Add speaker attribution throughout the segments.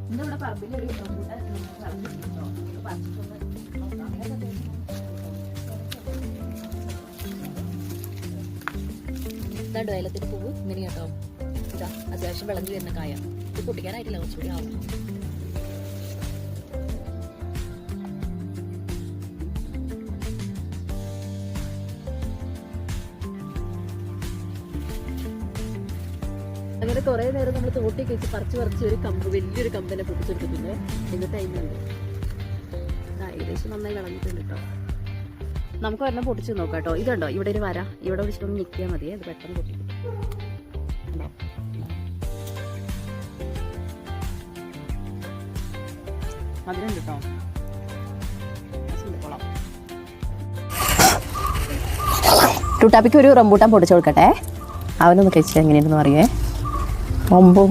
Speaker 1: ഇന്നിവിടെ പറമ്പിലൊരു ഇതാണ്ട് ഏലത്തിന്റെ പൂവ് ഇങ്ങനെ കേട്ടോ. ഇതാ അത്യാവശ്യം വിളഞ്ഞു വരുന്ന കായ. ഇത് പൊട്ടിക്കാനായിട്ടില്ല, കുറച്ചുകൂടി ആവും. അങ്ങനെ കുറെ നേരം നമ്മൾ തോട്ടിയൊക്കെ വെച്ച് പറിച്ച് ഒരു കമ്പ്, വലിയൊരു കമ്പനെ പൊട്ടിച്ചെടുത്തിട്ടുണ്ട്. എന്നിട്ട് ടൈമുണ്ട് ഏകദേശം നന്നായി വിളഞ്ഞിട്ടുണ്ട് കേട്ടോ. നമുക്ക് ഒരെണ്ണം പൊട്ടിച്ച് നോക്കാം കേട്ടോ. ഇതുണ്ടോ ഇവിടെ ഒരു വര, ഇവിടെ വെച്ചിട്ടൊന്ന് ഞെക്കിയാൽ മതിയേ, അത് പെട്ടെന്ന് പൊട്ടിക്കും. മധുരം കേട്ടോ. ടൂട്ടാപ്പിക്ക് ഒരു റംബൂട്ടാൻ പൊടിച്ചു കൊടുക്കട്ടെ. അവനൊന്ന് കഴിച്ചാൽ എങ്ങനെയാണെന്ന് അറിയേ. ഒമ്പോ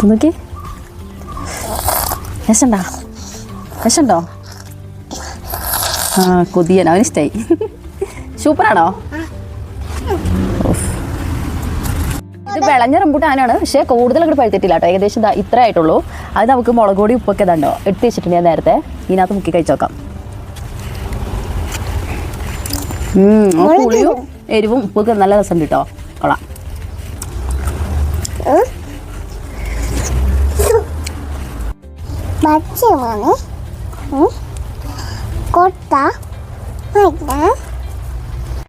Speaker 1: നോക്കി വിഷണ്ടോ? ആ കൊതിയൻ, അവനിഷ്ടായി. സൂപ്പറാണോ? ഇത് വിളഞ്ഞ റംബൂട്ടാനാണ്, പക്ഷേ കൂടുതൽ അങ്ങോട്ട് പഴുത്തിട്ടില്ല കേട്ടോ. ഏകദേശം ഇത്ര ആയിട്ടുള്ളൂ. അത് നമുക്ക് മുളക് പൊടി ഉപ്പൊക്കെ ഇതുണ്ടോ എടുത്ത് വെച്ചിട്ടുണ്ട് ഞാൻ നേരത്തെ. ഇതിനകത്ത് മുക്കി കഴിച്ചു നോക്കാം. പുളിയും എരിവും ഉപ്പൊക്കെ നല്ല രസമുണ്ട് കേട്ടോ. കൊള്ളാം.
Speaker 2: കൊട്ട